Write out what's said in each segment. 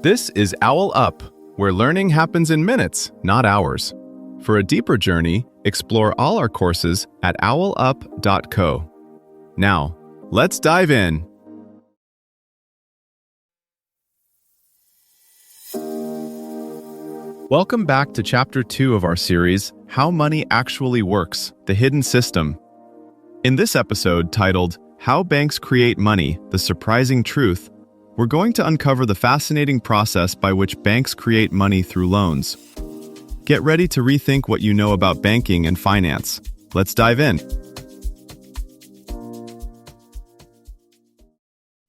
This is OwlUp, where learning happens in minutes, not hours. For a deeper journey, explore all our courses at owlup.co. Now, let's dive in. Welcome back to Chapter 2 of our series, How Money Actually Works, The Hidden System. In this episode, titled, How Banks Create Money, The Surprising Truth, we're going to uncover the fascinating process by which banks create money through loans. Get ready to rethink what you know about banking and finance. Let's dive in.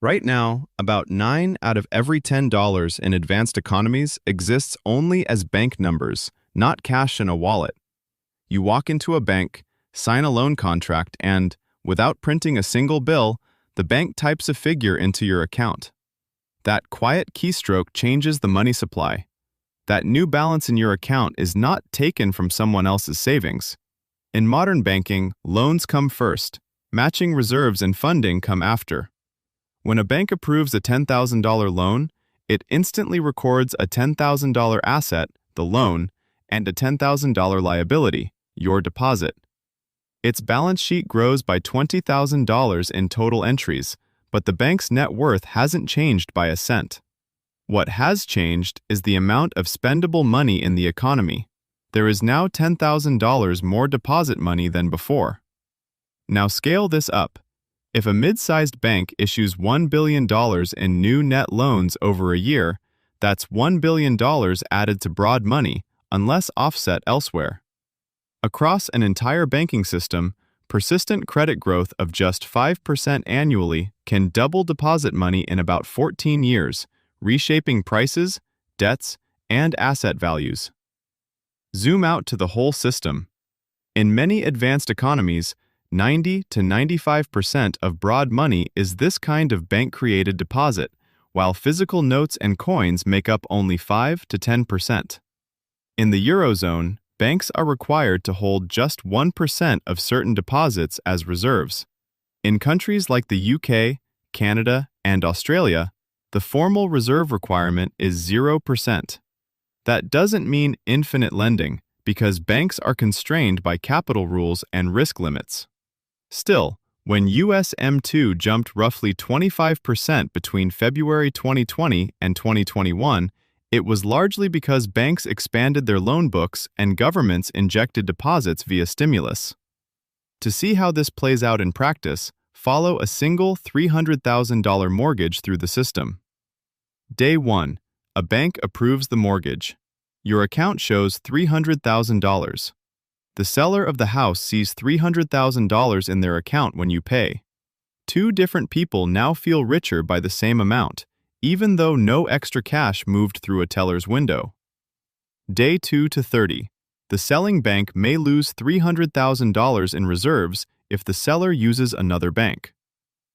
Right now, about 9 out of every $10 in advanced economies exists only as bank numbers, not cash in a wallet. You walk into a bank, sign a loan contract, and, without printing a single bill, the bank types a figure into your account. That quiet keystroke changes the money supply. That new balance in your account is not taken from someone else's savings. In modern banking, loans come first. Matching reserves and funding come after. When a bank approves a $10,000 loan, it instantly records a $10,000 asset, the loan, and a $10,000 liability, your deposit. Its balance sheet grows by $20,000 in total entries, but the bank's net worth hasn't changed by a cent. What has changed is the amount of spendable money in the economy. There is now $10,000 more deposit money than before. Now scale this up. If a mid-sized bank issues $1 billion in new net loans over a year, that's $1 billion added to broad money, unless offset elsewhere. Across an entire banking system, persistent credit growth of just 5% annually can double deposit money in about 14 years, reshaping prices, debts, and asset values. Zoom out to the whole system. In many advanced economies, 90 to 95% of broad money is this kind of bank-created deposit, while physical notes and coins make up only 5 to 10%. In the Eurozone, banks are required to hold just 1% of certain deposits as reserves. In countries like the UK, Canada, and Australia, the formal reserve requirement is 0%. That doesn't mean infinite lending, because banks are constrained by capital rules and risk limits. Still, when US M2 jumped roughly 25% between February 2020 and 2021, it was largely because banks expanded their loan books and governments injected deposits via stimulus. To see how this plays out in practice, follow a single $300,000 mortgage through the system. Day 1. A bank approves the mortgage. Your account shows $300,000. The seller of the house sees $300,000 in their account when you pay. Two different people now feel richer by the same amount, even though no extra cash moved through a teller's window. Day 2 to 30. The selling bank may lose $300,000 in reserves if the seller uses another bank.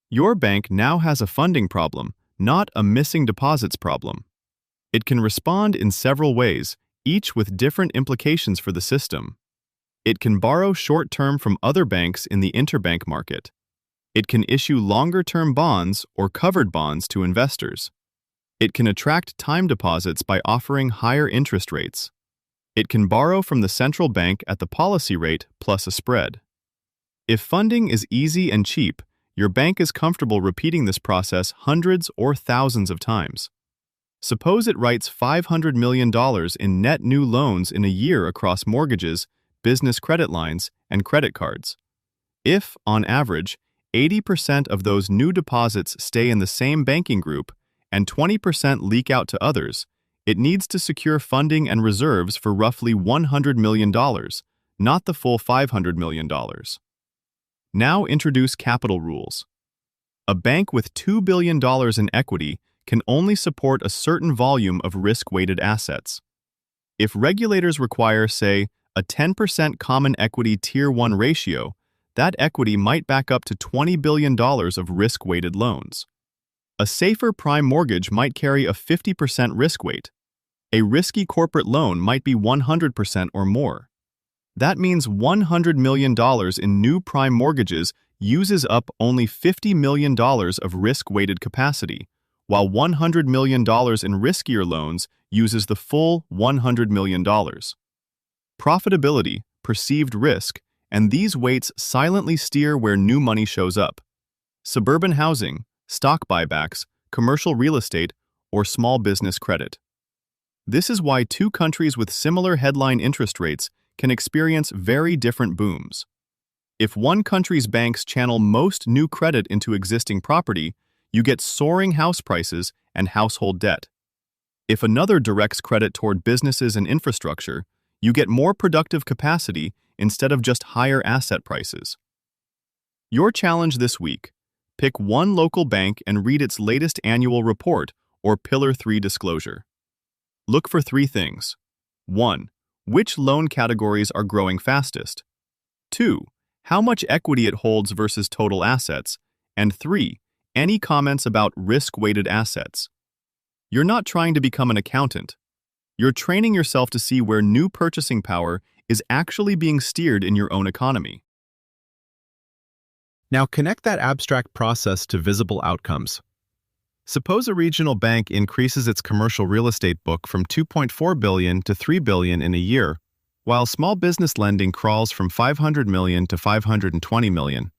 Your bank now has a funding problem, not a missing deposits problem. It can respond in several ways, each with different implications for the system. It can borrow short-term from other banks in the interbank market. It can issue longer-term bonds or covered bonds to investors. It can attract time deposits by offering higher interest rates. It can borrow from the central bank at the policy rate plus a spread. If funding is easy and cheap, your bank is comfortable repeating this process hundreds or thousands of times. Suppose it writes $500 million in net new loans in a year across mortgages, business credit lines, and credit cards. If, on average, 80% of those new deposits stay in the same banking group and 20% leak out to others, it needs to secure funding and reserves for roughly $100 million, not the full $500 million. Now introduce capital rules. A bank with $2 billion in equity can only support a certain volume of risk-weighted assets. If regulators require, say, a 10% common equity Tier 1 ratio, that equity might back up to $20 billion of risk-weighted loans. A safer prime mortgage might carry a 50% risk weight. A risky corporate loan might be 100% or more. That means $100 million in new prime mortgages uses up only $50 million of risk-weighted capacity, while $100 million in riskier loans uses the full $100 million. Profitability, perceived risk, and these weights silently steer where new money shows up. Suburban housing, stock buybacks, commercial real estate, or small business credit. This is why two countries with similar headline interest rates can experience very different booms. If one country's banks channel most new credit into existing property, you get soaring house prices and household debt. If another directs credit toward businesses and infrastructure, you get more productive capacity instead of just higher asset prices. Your challenge this week: pick one local bank and read its latest annual report or Pillar 3 disclosure. Look for three things. 1. Which loan categories are growing fastest? 2. How much equity it holds versus total assets? And 3. Any comments about risk-weighted assets? You're not trying to become an accountant. You're training yourself to see where new purchasing power is actually being steered in your own economy. Now connect that abstract process to visible outcomes. Suppose a regional bank increases its commercial real estate book from $2.4 billion to $3 billion in a year, while small business lending crawls from $500 million to $520 million.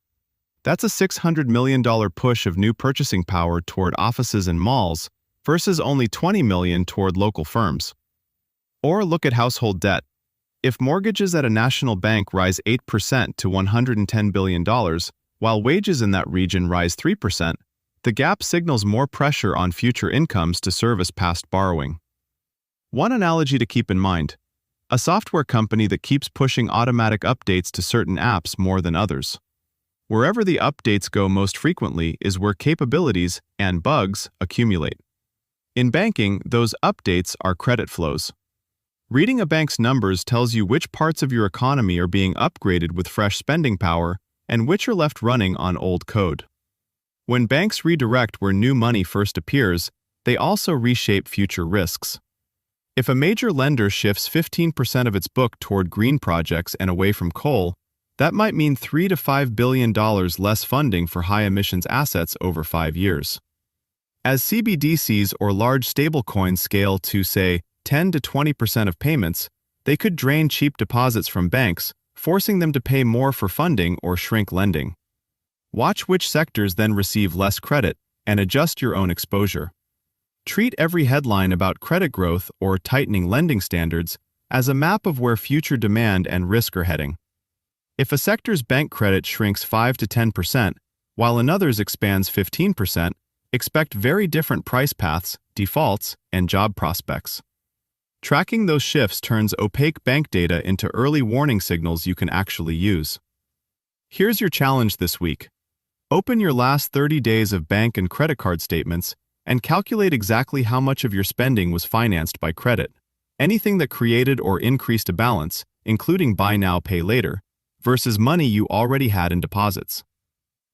That's a $600 million push of new purchasing power toward offices and malls versus only $20 million toward local firms. Or look at household debt. If mortgages at a national bank rise 8% to $110 billion, while wages in that region rise 3%, the gap signals more pressure on future incomes to service past borrowing. One analogy to keep in mind: a software company that keeps pushing automatic updates to certain apps more than others. Wherever the updates go most frequently is where capabilities and bugs accumulate. In banking, those updates are credit flows. Reading a bank's numbers tells you which parts of your economy are being upgraded with fresh spending power and which are left running on old code. When banks redirect where new money first appears, they also reshape future risks. If a major lender shifts 15% of its book toward green projects and away from coal, that might mean $3 to $5 billion less funding for high-emissions assets over 5 years. As CBDCs or large stablecoins scale to, say, 10 to 20% of payments, they could drain cheap deposits from banks, forcing them to pay more for funding or shrink lending. Watch which sectors then receive less credit and adjust your own exposure. Treat every headline about credit growth or tightening lending standards as a map of where future demand and risk are heading. If a sector's bank credit shrinks 5 to 10%, while another's expands 15%, expect very different price paths, defaults, and job prospects. Tracking those shifts turns opaque bank data into early warning signals you can actually use. Here's your challenge this week. Open your last 30 days of bank and credit card statements and calculate exactly how much of your spending was financed by credit, anything that created or increased a balance, including buy now, pay later, versus money you already had in deposits.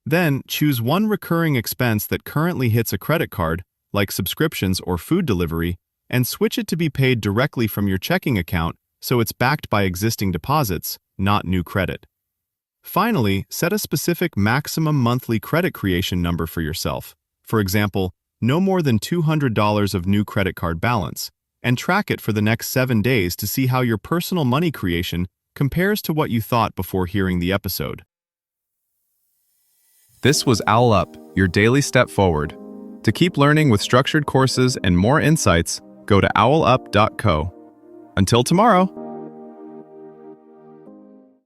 Then, choose one recurring expense that currently hits a credit card, like subscriptions or food delivery, and switch it to be paid directly from your checking account so it's backed by existing deposits, not new credit. Finally, set a specific maximum monthly credit creation number for yourself. For example, no more than $200 of new credit card balance, and track it for the next 7 days to see how your personal money creation compares to what you thought before hearing the episode. This was OwlUp, your daily step forward. To keep learning with structured courses and more insights, go to owlup.co. Until tomorrow.